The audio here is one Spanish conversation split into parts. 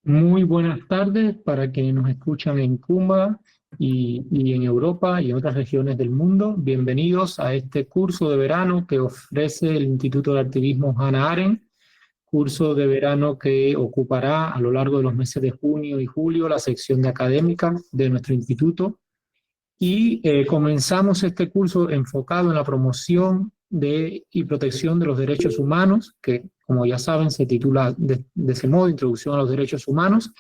Muy buenas tardes para quienes nos escuchan en Cuba y en Europa y en otras regiones del mundo. Bienvenidos a este curso de verano que ofrece el Instituto de Activismo Hannah Arendt, curso de verano que ocupará a lo largo de los meses de junio y julio la sección de académica de nuestro instituto. Y comenzamos este curso enfocado en la promoción y protección de los derechos humanos, que como ya saben se titula de ese modo, Introducción a los Derechos Humanos.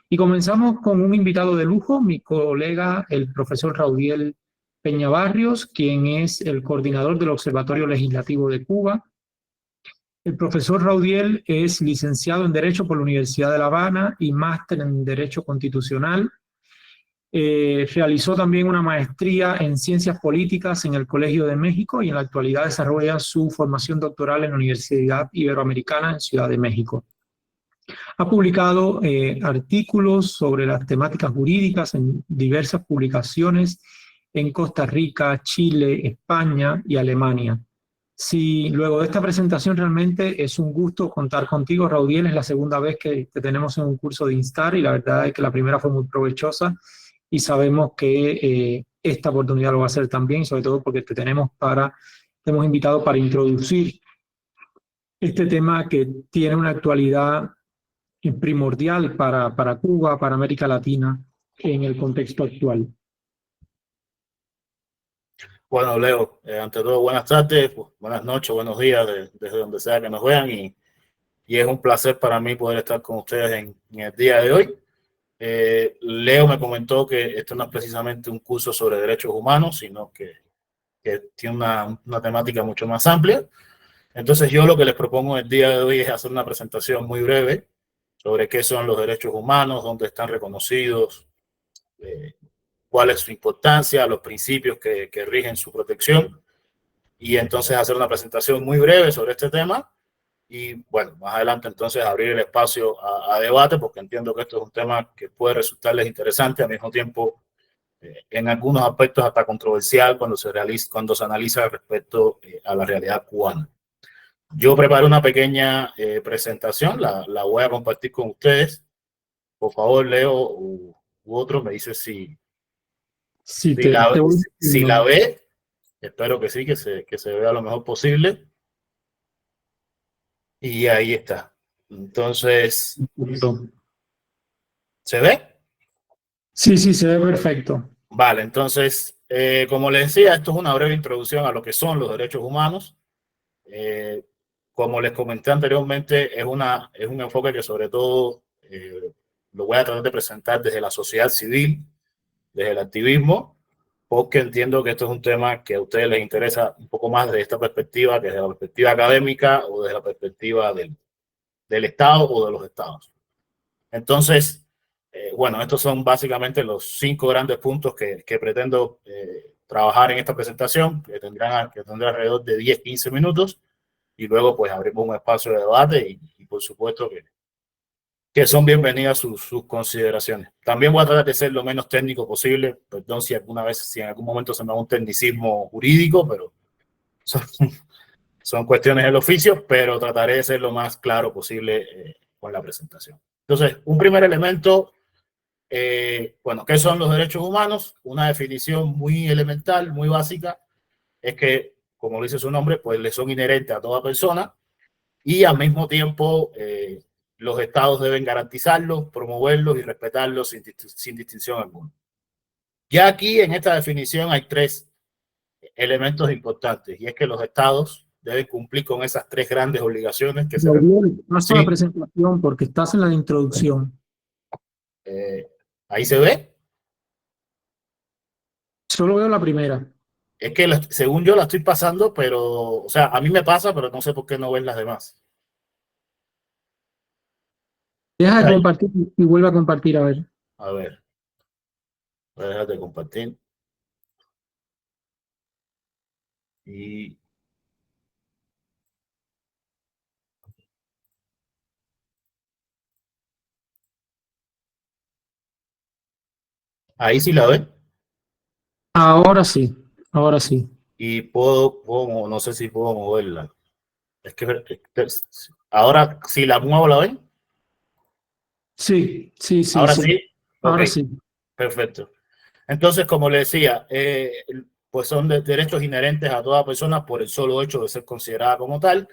Y comenzamos con un invitado de lujo, mi colega, el profesor Raudiel Peñabarrios, quien es el coordinador del Observatorio Legislativo de Cuba. El profesor Raudiel es licenciado en Derecho por la Universidad de La Habana y máster en Derecho Constitucional. Realizó también una maestría en Ciencias Políticas en el Colegio de México y en la actualidad desarrolla su formación doctoral en la Universidad Iberoamericana en Ciudad de México. Ha publicado artículos sobre las temáticas jurídicas en diversas publicaciones en Costa Rica, Chile, España y Alemania. Sí, luego de esta presentación realmente es un gusto contar contigo, Raudiel. Es la segunda vez que te tenemos en un curso de Instar y la verdad es que la primera fue muy provechosa y sabemos que esta oportunidad lo va a hacer también, sobre todo porque te hemos invitado para introducir este tema que tiene una actualidad primordial para Cuba, para América Latina en el contexto actual. Bueno, Leo, ante todo, buenas tardes, buenas noches, buenos días, desde donde sea que nos vean, y es un placer para mí poder estar con ustedes en el día de hoy. Leo me comentó que esto no es precisamente un curso sobre derechos humanos, sino que tiene una temática mucho más amplia. Entonces yo lo que les propongo el día de hoy es hacer una presentación muy breve sobre qué son los derechos humanos, dónde están reconocidos, cuál es su importancia, los principios que rigen su protección, y entonces hacer una presentación muy breve sobre este tema y bueno, más adelante entonces abrir el espacio a debate, porque entiendo que esto es un tema que puede resultarles interesante, al mismo tiempo en algunos aspectos hasta controversial cuando se analiza respecto a la realidad cubana. Yo preparo una pequeña presentación, la voy a compartir con ustedes. Por favor, Leo u otro, me dice Sí, te voy si diciendo. la ve. Espero que sí, que se vea lo mejor posible. Y ahí está. Entonces, ¿se ve? Sí, sí, se ve perfecto. Vale, entonces, como les decía, esto es una breve introducción a lo que son los derechos humanos. Como les comenté anteriormente, es un enfoque que sobre todo lo voy a tratar de presentar desde la sociedad civil, desde el activismo, porque entiendo que esto es un tema que a ustedes les interesa un poco más desde esta perspectiva, que desde la perspectiva académica o desde la perspectiva del Estado o de los Estados. Entonces, bueno, estos son básicamente los 5 grandes puntos que pretendo trabajar en esta presentación, que tendrá alrededor de 10-15 minutos, y luego pues abrimos un espacio de debate y por supuesto que son bienvenidas sus consideraciones. También voy a tratar de ser lo menos técnico posible, perdón si en algún momento se me da un tecnicismo jurídico, pero son cuestiones del oficio, pero trataré de ser lo más claro posible con la presentación. Entonces, un primer elemento bueno, ¿qué son los derechos humanos? Una definición muy elemental, muy básica, es que, como dice su nombre, pues le son inherentes a toda persona y al mismo tiempo los estados deben garantizarlos, promoverlos y respetarlos sin distinción alguna. Ya aquí en esta definición hay tres elementos importantes y es que los estados deben cumplir con esas tres grandes obligaciones que se... Gabriel, paso a la Sí, presentación porque estás en la introducción. ahí se ve. Solo veo la primera. Es que según yo la estoy pasando, pero, o sea, a mí me pasa, pero no sé por qué no ven las demás. Deja de Ahí. compartir y vuelve a compartir a ver. A ver, voy a dejar de compartir. Y ahí sí la ven. Ahora sí, ahora sí. Y puedo, no sé si puedo moverla. Es que ahora si la muevo, ¿la ven? Sí, sí, sí, Ahora sí. sí. Ok, Ahora sí. perfecto. Entonces, como le decía, pues son derechos inherentes a toda persona por el solo hecho de ser considerada como tal.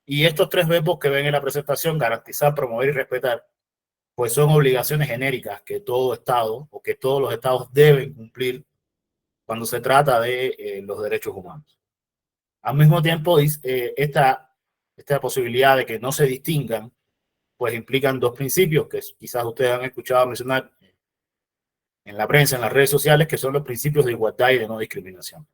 Y estos tres verbos que ven en la presentación, garantizar, promover y respetar, pues son obligaciones genéricas que todo Estado o que todos los Estados deben cumplir cuando se trata de los derechos humanos. Al mismo tiempo, esta posibilidad de que no se distingan, pues implican dos principios que quizás ustedes han escuchado mencionar en la prensa, en las redes sociales, que son los principios de igualdad y de no discriminación.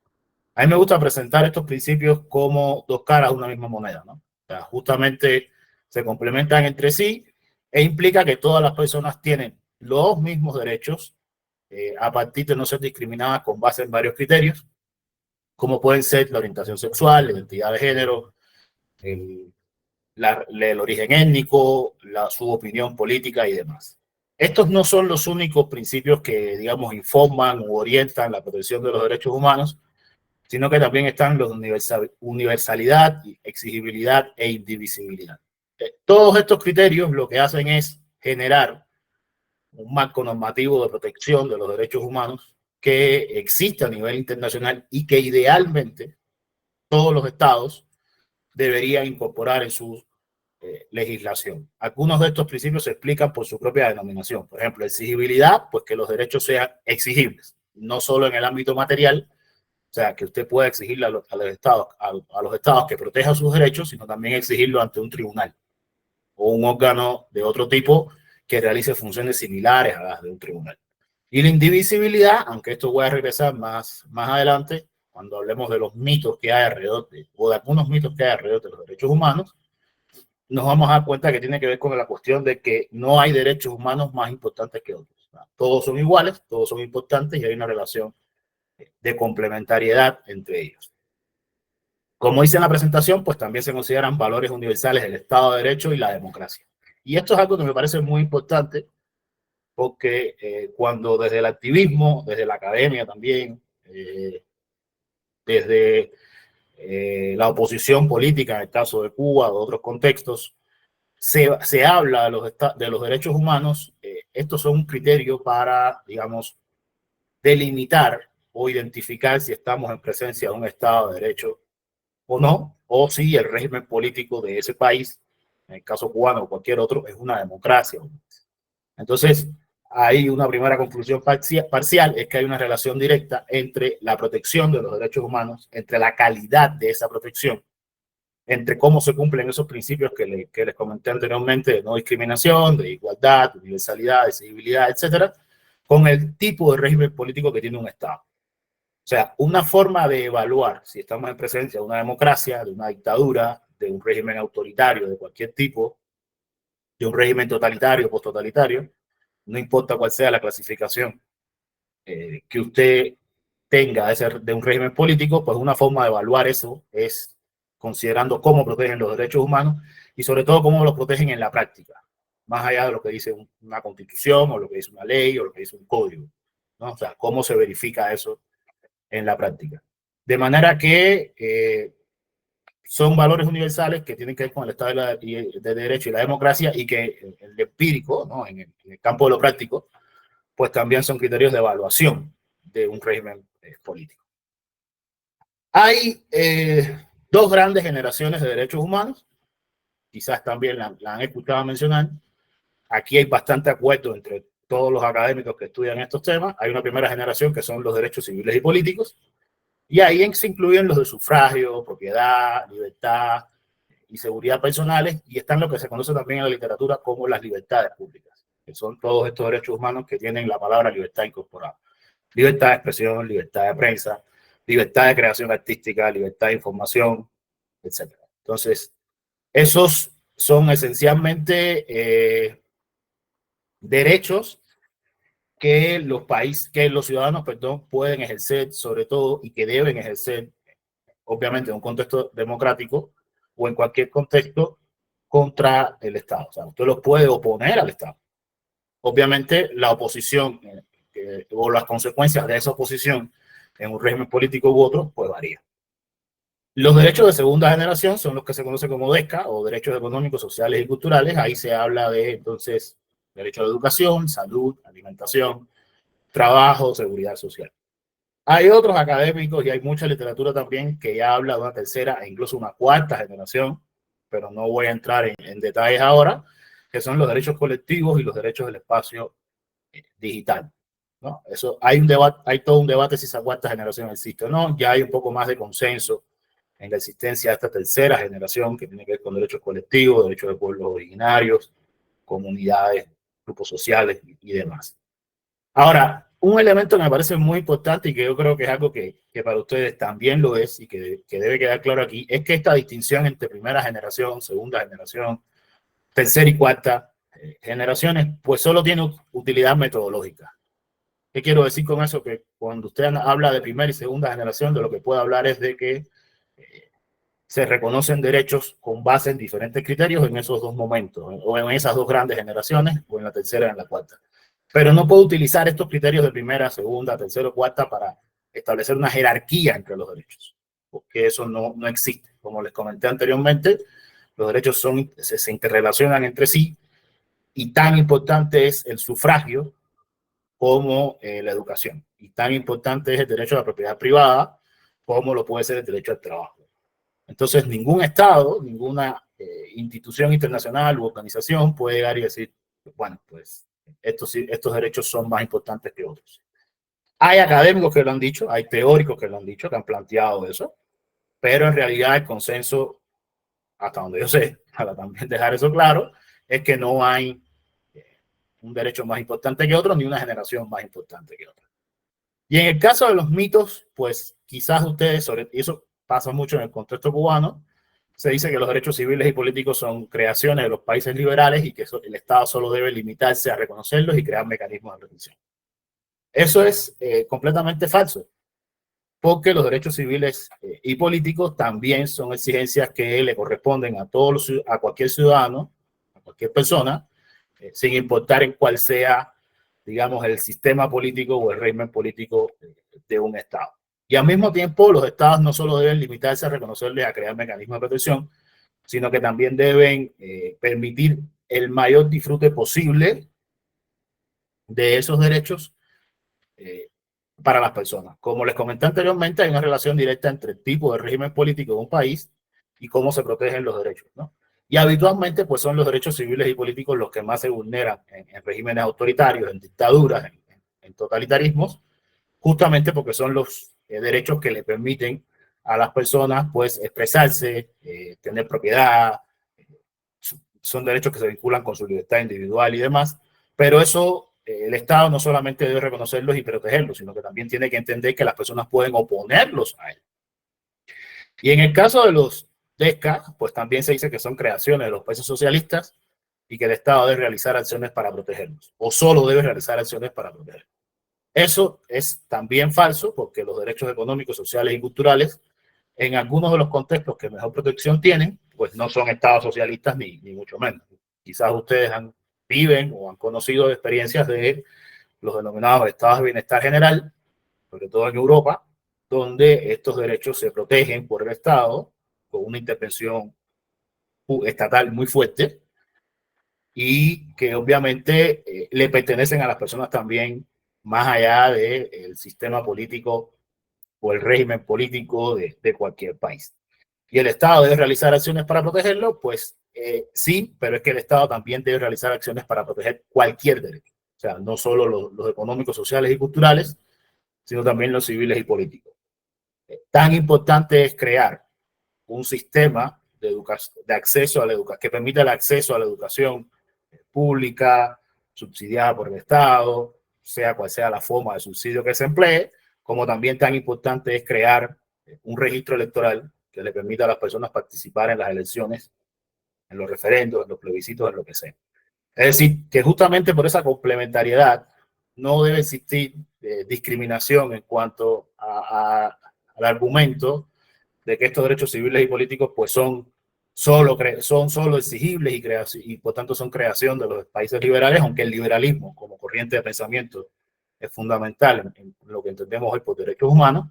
A mí me gusta presentar estos principios como dos caras de una misma moneda, ¿no? O sea, justamente se complementan entre sí e implica que todas las personas tienen los mismos derechos a partir de no ser discriminadas con base en varios criterios, como pueden ser la orientación sexual, la identidad de género, el, el origen étnico, su opinión política y demás. Estos no son los únicos principios que, digamos, informan o orientan la protección de los derechos humanos, sino que también están los de universalidad, exigibilidad e indivisibilidad. Todos estos criterios lo que hacen es generar un marco normativo de protección de los derechos humanos que existe a nivel internacional y que idealmente todos los estados deberían incorporar en su legislación. Algunos de estos principios se explican por su propia denominación. Por ejemplo, exigibilidad, pues que los derechos sean exigibles, no solo en el ámbito material, o sea, que usted pueda exigirle a los estados que protejan sus derechos, sino también exigirlo ante un tribunal o un órgano de otro tipo que realice funciones similares a las de un tribunal. Y la indivisibilidad, aunque esto voy a regresar más adelante, cuando hablemos de los mitos que hay alrededor o de algunos mitos que hay alrededor de los derechos humanos, nos vamos a dar cuenta que tiene que ver con la cuestión de que no hay derechos humanos más importantes que otros. Todos son iguales, todos son importantes y hay una relación de complementariedad entre ellos. Como dice en la presentación, pues también se consideran valores universales el Estado de Derecho y la democracia. Y esto es algo que me parece muy importante porque cuando desde el activismo, desde la academia también, desde la oposición política, en el caso de Cuba, de otros contextos, se habla de los derechos humanos, estos son un criterio para, digamos, delimitar o identificar si estamos en presencia de un Estado de Derecho o no, o si el régimen político de ese país, en el caso cubano o cualquier otro, es una democracia. Entonces, hay una primera conclusión parcial, es que hay una relación directa entre la protección de los derechos humanos, entre la calidad de esa protección, entre cómo se cumplen esos principios que les comenté anteriormente de no discriminación, de igualdad, de universalidad, de civilidad, etcétera, con el tipo de régimen político que tiene un Estado. O sea, una forma de evaluar si estamos en presencia de una democracia, de una dictadura, de un régimen autoritario de cualquier tipo, de un régimen totalitario, posttotalitario, no importa cuál sea la clasificación que usted tenga de un régimen político, pues una forma de evaluar eso es considerando cómo protegen los derechos humanos y sobre todo cómo los protegen en la práctica, más allá de lo que dice una constitución o lo que dice una ley o lo que dice un código, ¿no? O sea, cómo se verifica eso en la práctica. De manera que son valores universales que tienen que ver con el Estado de Derecho y la democracia y que el empírico, ¿no? En el campo de lo práctico, pues también son criterios de evaluación de un régimen político. Hay dos grandes generaciones de derechos humanos, quizás también la han escuchado mencionar. Aquí hay bastante acuerdo entre todos los académicos que estudian estos temas. Hay una primera generación que son los derechos civiles y políticos, y ahí se incluyen los de sufragio, propiedad, libertad y seguridad personales, y están lo que se conoce también en la literatura como las libertades públicas, que son todos estos derechos humanos que tienen la palabra libertad incorporada. Libertad de expresión, libertad de prensa, libertad de creación artística, libertad de información, etc. Entonces, esos son esencialmente derechos que los ciudadanos, pueden ejercer sobre todo y que deben ejercer, obviamente en un contexto democrático o en cualquier contexto, contra el Estado. O sea, usted los puede oponer al Estado. Obviamente la oposición o las consecuencias de esa oposición en un régimen político u otro, pues varía. Los derechos de segunda generación son los que se conocen como DESCA, o derechos económicos, sociales y culturales. Ahí se habla de, entonces, derecho a la educación, salud, alimentación, trabajo, seguridad social. Hay otros académicos y hay mucha literatura también que ya habla de una tercera e incluso una cuarta generación, pero no voy a entrar en detalles ahora, que son los derechos colectivos y los derechos del espacio digital, ¿no? Eso, hay todo un debate si esa cuarta generación existe o no. Ya hay un poco más de consenso en la existencia de esta tercera generación que tiene que ver con derechos colectivos, derechos de pueblos originarios, comunidades, grupos sociales y demás. Ahora, un elemento que me parece muy importante y que yo creo que es algo que para ustedes también lo es y que debe quedar claro aquí, es que esta distinción entre primera generación, segunda generación, tercera y cuarta generaciones, pues solo tiene utilidad metodológica. ¿Qué quiero decir con eso? Que cuando usted habla de primera y segunda generación, de lo que puede hablar es de que se reconocen derechos con base en diferentes criterios en esos dos momentos, o en esas dos grandes generaciones, o en la tercera y en la cuarta. Pero no puedo utilizar estos criterios de primera, segunda, tercera o cuarta para establecer una jerarquía entre los derechos, porque eso no existe. Como les comenté anteriormente, los derechos se interrelacionan entre sí, y tan importante es el sufragio como la educación, y tan importante es el derecho a la propiedad privada como lo puede ser el derecho al trabajo. Entonces, ningún Estado, ninguna institución internacional u organización puede llegar y decir, bueno, pues estos derechos son más importantes que otros. Hay académicos que lo han dicho, hay teóricos que lo han dicho, que han planteado eso, pero en realidad el consenso, hasta donde yo sé, para también dejar eso claro, es que no hay un derecho más importante que otro, ni una generación más importante que otra. Y en el caso de los mitos, pues quizás ustedes, y eso pasa mucho en el contexto cubano, se dice que los derechos civiles y políticos son creaciones de los países liberales y que el Estado solo debe limitarse a reconocerlos y crear mecanismos de protección. Eso es completamente falso, porque los derechos civiles y políticos también son exigencias que le corresponden a cualquier ciudadano, a cualquier persona, sin importar en cuál sea, digamos, el sistema político o el régimen político de un Estado. Y al mismo tiempo, los Estados no solo deben limitarse a reconocerles, a crear mecanismos de protección, sino que también deben permitir el mayor disfrute posible de esos derechos para las personas. Como les comenté anteriormente, hay una relación directa entre el tipo de régimen político de un país y cómo se protegen los derechos, ¿no? Y habitualmente, pues son los derechos civiles y políticos los que más se vulneran en regímenes autoritarios, en dictaduras, en totalitarismos, justamente porque son los derechos que le permiten a las personas, pues, expresarse, tener propiedad, son derechos que se vinculan con su libertad individual y demás, pero eso el Estado no solamente debe reconocerlos y protegerlos, sino que también tiene que entender que las personas pueden oponerlos a él. Y en el caso de los DESCA, pues también se dice que son creaciones de los países socialistas y que el Estado debe realizar acciones para protegerlos, o solo debe realizar acciones para protegerlos. Eso es también falso, porque los derechos económicos, sociales y culturales, en algunos de los contextos que mejor protección tienen, pues no son estados socialistas ni mucho menos. Quizás ustedes viven o han conocido experiencias de los denominados estados de bienestar general, sobre todo en Europa, donde estos derechos se protegen por el Estado con una intervención estatal muy fuerte, y que obviamente le pertenecen a las personas también, más allá del sistema político o el régimen político de cualquier país. ¿Y el Estado debe realizar acciones para protegerlo? Pues sí, pero es que el Estado también debe realizar acciones para proteger cualquier derecho. O sea, no solo los económicos, sociales y culturales, sino también los civiles y políticos. Tan importante es crear un sistema de acceso a la educación, que permita el acceso a la educación pública, subsidiada por el Estado, sea cual sea la forma de subsidio que se emplee, como también tan importante es crear un registro electoral que le permita a las personas participar en las elecciones, en los referendos, en los plebiscitos, en lo que sea. Es decir, que justamente por esa complementariedad no debe existir discriminación en cuanto al argumento de que estos derechos civiles y políticos pues son solo exigibles y por tanto son creación de los países liberales, aunque el liberalismo como corriente de pensamiento es fundamental en lo que entendemos hoy por derechos humanos,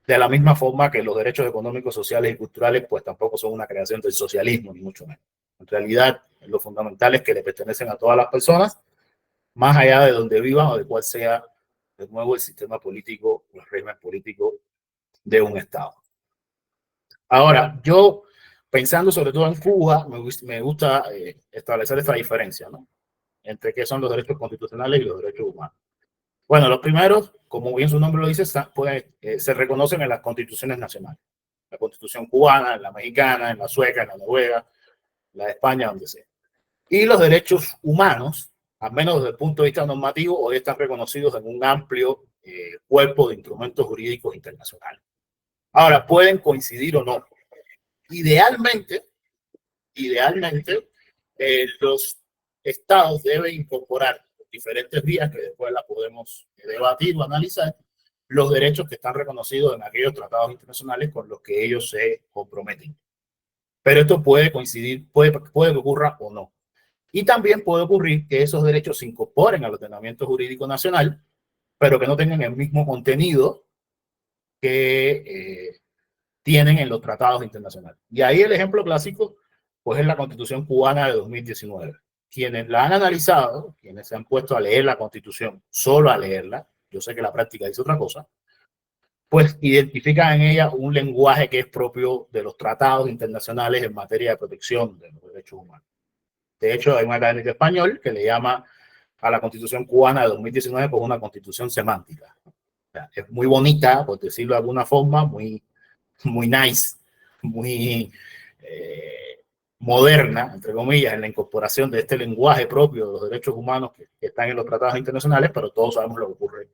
de la misma forma que los derechos económicos, sociales y culturales pues tampoco son una creación del socialismo, ni mucho menos. En realidad, lo fundamental es que le pertenecen a todas las personas, más allá de donde vivan o de cuál sea de nuevo el sistema político o el régimen político de un Estado. Ahora, yo pensando sobre todo en Cuba, me gusta establecer esta diferencia, ¿no?, entre qué son los derechos constitucionales y los derechos humanos. Bueno, los primeros, como bien su nombre lo dice, se reconocen en las constituciones nacionales. La constitución cubana, en la mexicana, en la sueca, en la noruega, la de España, donde sea. Y los derechos humanos, al menos desde el punto de vista normativo, hoy están reconocidos en un amplio cuerpo de instrumentos jurídicos internacionales. Ahora, pueden coincidir o no. Idealmente, los estados deben incorporar diferentes vías que después las podemos debatir o analizar, los derechos que están reconocidos en aquellos tratados internacionales con los que ellos se comprometen. Pero esto puede coincidir, puede que ocurra o no. Y también puede ocurrir que esos derechos se incorporen al ordenamiento jurídico nacional, pero que no tengan el mismo contenido que tienen en los tratados internacionales. Y ahí el ejemplo clásico pues es la Constitución cubana de 2019. Quienes la han analizado, quienes se han puesto a leer la Constitución, solo a leerla, yo sé que la práctica dice otra cosa, pues identifican en ella un lenguaje que es propio de los tratados internacionales en materia de protección de los derechos humanos. De hecho, hay un académico español que le llama a la Constitución cubana de 2019 como una constitución semántica. O sea, es muy bonita, por decirlo de alguna forma, muy nice, muy moderna, entre comillas, en la incorporación de este lenguaje propio de los derechos humanos que están en los tratados internacionales, pero todos sabemos lo que ocurre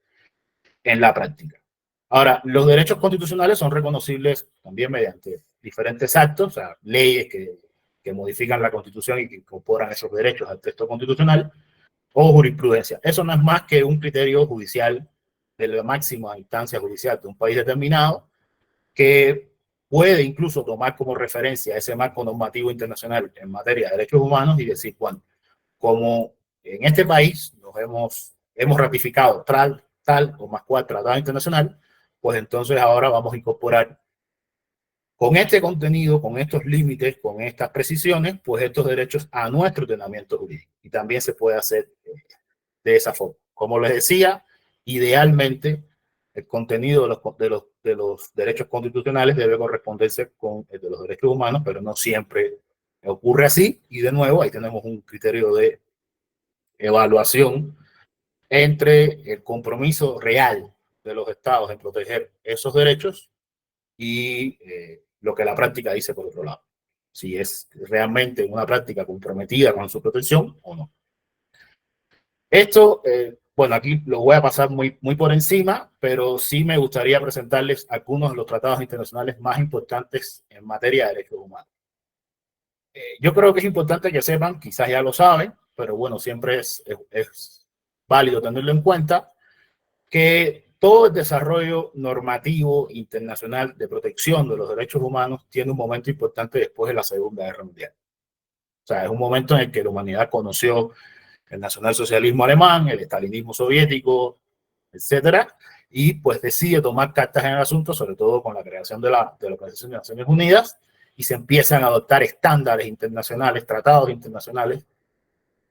en la práctica. Ahora, los derechos constitucionales son reconocibles también mediante diferentes actos, o sea, leyes que modifican la Constitución y que incorporan esos derechos al texto constitucional, o jurisprudencia. Eso no es más que un criterio judicial de la máxima instancia judicial de un país determinado, que puede incluso tomar como referencia ese marco normativo internacional en materia de derechos humanos y decir, bueno, como en este país hemos ratificado tal o más cual tratado internacional, pues entonces ahora vamos a incorporar con este contenido, con estos límites, con estas precisiones, pues estos derechos a nuestro ordenamiento jurídico. Y también se puede hacer de esa forma. Como les decía, idealmente el contenido de los derechos constitucionales debe corresponderse con el de los derechos humanos, pero no siempre ocurre así. Y de nuevo, ahí tenemos un criterio de evaluación entre el compromiso real de los estados en proteger esos derechos y lo que la práctica dice por otro lado. Si es realmente una práctica comprometida con su protección o no. Esto, bueno, aquí lo voy a pasar muy por encima, pero sí me gustaría presentarles algunos de los tratados internacionales más importantes en materia de derechos humanos. Yo creo que es importante que sepan, quizás ya lo saben, pero bueno, siempre es válido tenerlo en cuenta, que todo el desarrollo normativo internacional de protección de los derechos humanos tiene un momento importante después de la Segunda Guerra Mundial. O sea, es un momento en el que la humanidad conoció el nacionalsocialismo alemán, el estalinismo soviético, etcétera, y pues decide tomar cartas en el asunto, sobre todo con la creación de la Organización de Naciones Unidas, y se empiezan a adoptar estándares internacionales, tratados internacionales,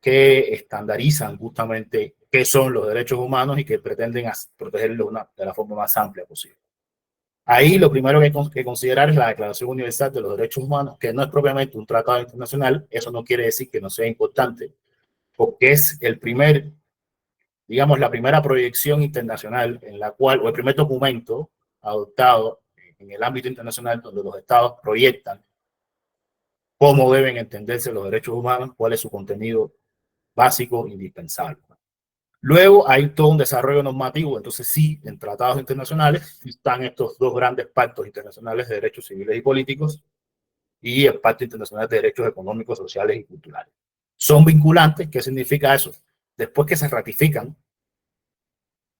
que estandarizan justamente qué son los derechos humanos y que pretenden protegerlos de la forma más amplia posible. Ahí lo primero que hay que considerar es la Declaración Universal de los Derechos Humanos, que no es propiamente un tratado internacional. Eso no quiere decir que no sea importante, porque es el primer, digamos, la primera proyección internacional en la cual, o el primer documento adoptado en el ámbito internacional donde los estados proyectan cómo deben entenderse los derechos humanos, cuál es su contenido básico indispensable. Luego hay todo un desarrollo normativo, entonces sí, en tratados internacionales están estos dos grandes pactos internacionales de derechos civiles y políticos y el Pacto Internacional de Derechos Económicos, Sociales y Culturales. Son vinculantes. ¿Qué significa eso? Después que se ratifican,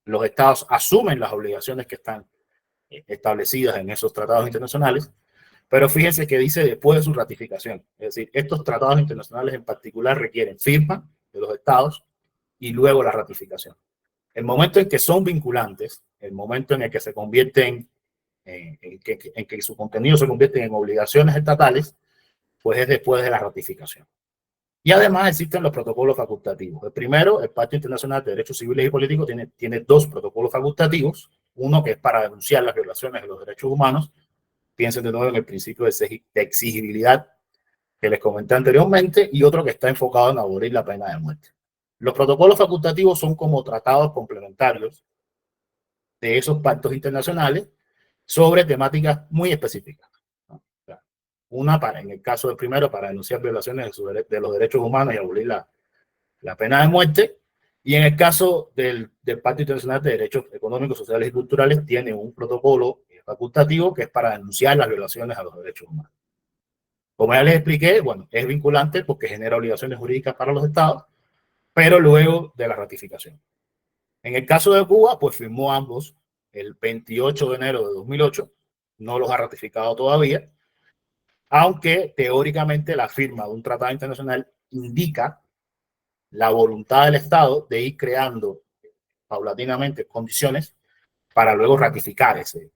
los estados asumen las obligaciones que están establecidas en esos tratados internacionales, pero fíjense que dice después de su ratificación. Es decir, estos tratados internacionales en particular requieren firma de los estados y luego la ratificación. El momento en que son vinculantes, el momento en el que se convierten, en que su contenido se convierte en obligaciones estatales, pues es después de la ratificación. Y además existen los protocolos facultativos. El primero, el Pacto Internacional de Derechos Civiles y Políticos, tiene dos protocolos facultativos. Uno que es para denunciar las violaciones de los derechos humanos. Piensen de nuevo en el principio de exigibilidad que les comenté anteriormente, y otro que está enfocado en abolir la pena de muerte. Los protocolos facultativos son como tratados complementarios de esos pactos internacionales sobre temáticas muy específicas. Una en el caso del primero, para denunciar violaciones de los derechos humanos y abolir la pena de muerte, y en el caso del Pacto Internacional de Derechos Económicos, Sociales y Culturales, tiene un protocolo facultativo que es para denunciar las violaciones a los derechos humanos. Como ya les expliqué, bueno, es vinculante porque genera obligaciones jurídicas para los estados, pero luego de la ratificación. En el caso de Cuba, pues firmó ambos el 28 de enero de 2008, no los ha ratificado todavía, aunque teóricamente la firma de un tratado internacional indica la voluntad del Estado de ir creando paulatinamente condiciones para luego ratificar ese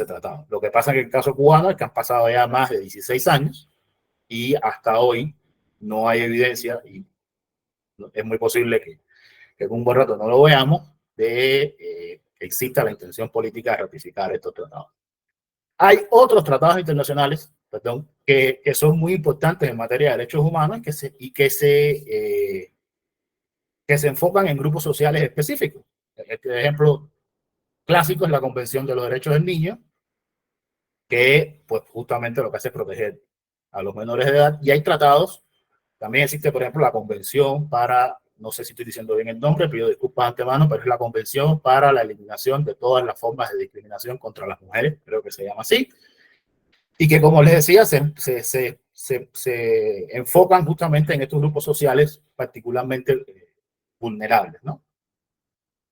tratado. Lo que pasa en el caso cubano es que han pasado ya más de 16 años y hasta hoy no hay evidencia, y es muy posible que en un buen rato no lo veamos, de que exista la intención política de ratificar estos tratados. Hay otros tratados internacionales, perdón, que son muy importantes en materia de derechos humanos que se enfocan en grupos sociales específicos. Este ejemplo clásico es la Convención de los Derechos del Niño, que pues justamente lo que hace es proteger a los menores de edad. Y hay tratados, también existe por ejemplo la Convención para, no sé si estoy diciendo bien el nombre, pido disculpas de antemano, pero es la Convención para la eliminación de todas las formas de discriminación contra las mujeres, creo que se llama así, y que como les decía, se enfocan justamente en estos grupos sociales particularmente vulnerables, ¿no?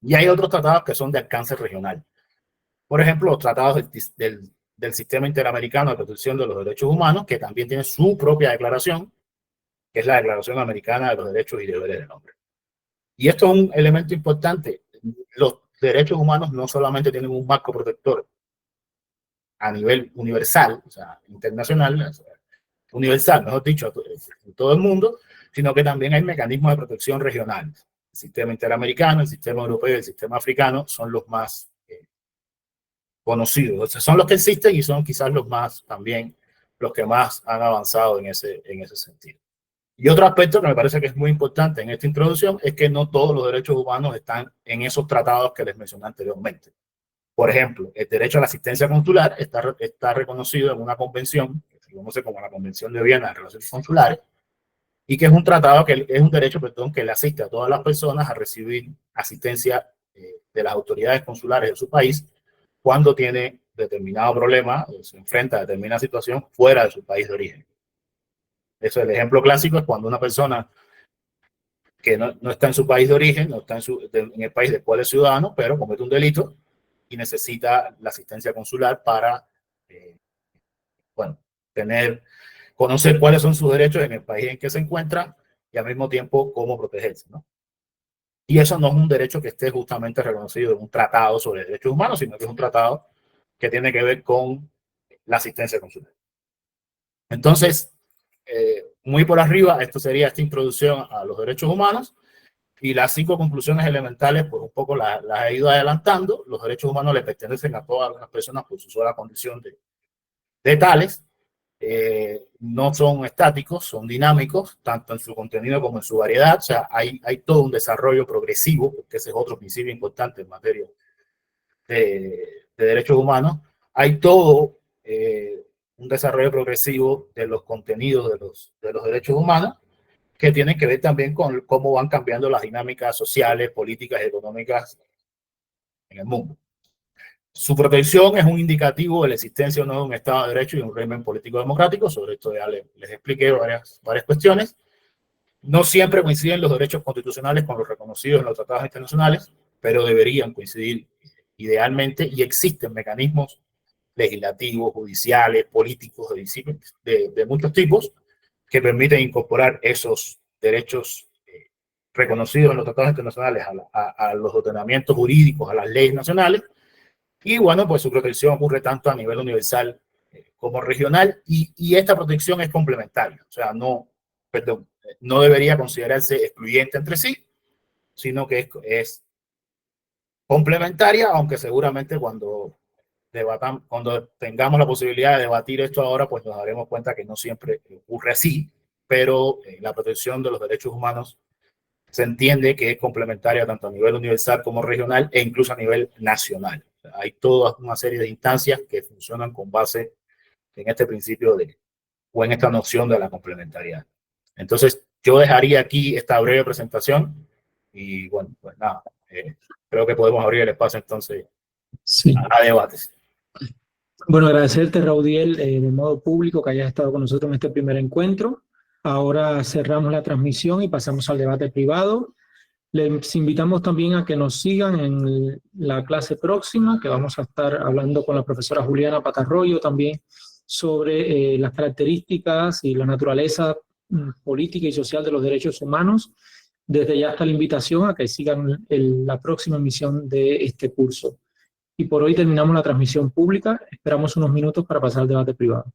Y hay otros tratados que son de alcance regional. Por ejemplo, los tratados del Sistema Interamericano de Protección de los Derechos Humanos, que también tiene su propia declaración, que es la Declaración Americana de los Derechos y Deberes del Hombre. Y esto es un elemento importante. Los derechos humanos no solamente tienen un marco protector a nivel universal, o sea, internacional, o sea, universal, mejor dicho, en todo el mundo, sino que también hay mecanismos de protección regionales. El sistema interamericano, el sistema europeo y el sistema africano son los más conocidos. O sea, son los que existen y son quizás los más también, los que más han avanzado en ese sentido. Y otro aspecto que me parece que es muy importante en esta introducción es que no todos los derechos humanos están en esos tratados que les mencioné anteriormente. Por ejemplo, el derecho a la asistencia consular está reconocido en una convención que se conoce como la Convención de Viena de Relaciones Consulares, y que es un tratado que es un derecho, perdón, que le asiste a todas las personas a recibir asistencia de las autoridades consulares de su país cuando tiene determinado problema o se enfrenta a determinada situación fuera de su país de origen. Eso, el ejemplo clásico es cuando una persona que no está en su país de origen, no está en el país del cual es ciudadano, pero comete un delito y necesita la asistencia consular para, bueno, conocer cuáles son sus derechos en el país en que se encuentra y al mismo tiempo cómo protegerse, ¿no? Y eso no es un derecho que esté justamente reconocido en un tratado sobre derechos humanos, sino que es un tratado que tiene que ver con la asistencia consular. Entonces, muy por arriba, esto sería esta introducción a los derechos humanos, y las 5 conclusiones elementales, pues un poco las he ido adelantando. Los derechos humanos le pertenecen a todas las personas por su sola condición de tales. No son estáticos, son dinámicos, tanto en su contenido como en su variedad. O sea, hay todo un desarrollo progresivo, porque ese es otro principio importante en materia de derechos humanos. Hay todo un desarrollo progresivo de los contenidos de los derechos humanos, que tienen que ver también con cómo van cambiando las dinámicas sociales, políticas y económicas en el mundo. Su protección es un indicativo de la existencia o no de un Estado de Derecho y un régimen político democrático. Sobre esto ya les expliqué varias cuestiones. No siempre coinciden los derechos constitucionales con los reconocidos en los tratados internacionales, pero deberían coincidir idealmente, y existen mecanismos legislativos, judiciales, políticos, de muchos tipos, que permiten incorporar esos derechos reconocidos en los tratados internacionales a los ordenamientos jurídicos, a las leyes nacionales. Y bueno, pues su protección ocurre tanto a nivel universal como regional, y esta protección es complementaria. O sea, no debería considerarse excluyente entre sí, sino que es complementaria, aunque seguramente cuando tengamos la posibilidad de debatir esto ahora, pues nos daremos cuenta que no siempre ocurre así, pero la protección de los derechos humanos se entiende que es complementaria tanto a nivel universal como regional, e incluso a nivel nacional. O sea, hay toda una serie de instancias que funcionan con base en este principio o en esta noción de la complementariedad. Entonces, yo dejaría aquí esta breve presentación y bueno, pues nada, creo que podemos abrir el espacio entonces a debates. Bueno, agradecerte, Raudiel, de modo público que hayas estado con nosotros en este primer encuentro. Ahora cerramos la transmisión y pasamos al debate privado. Les invitamos también a que nos sigan en la clase próxima, que vamos a estar hablando con la profesora Juliana Patarroyo también sobre las características y la naturaleza política y social de los derechos humanos. Desde ya está la invitación a que sigan la próxima emisión de este curso. Y por hoy terminamos la transmisión pública. Esperamos unos minutos para pasar al debate privado.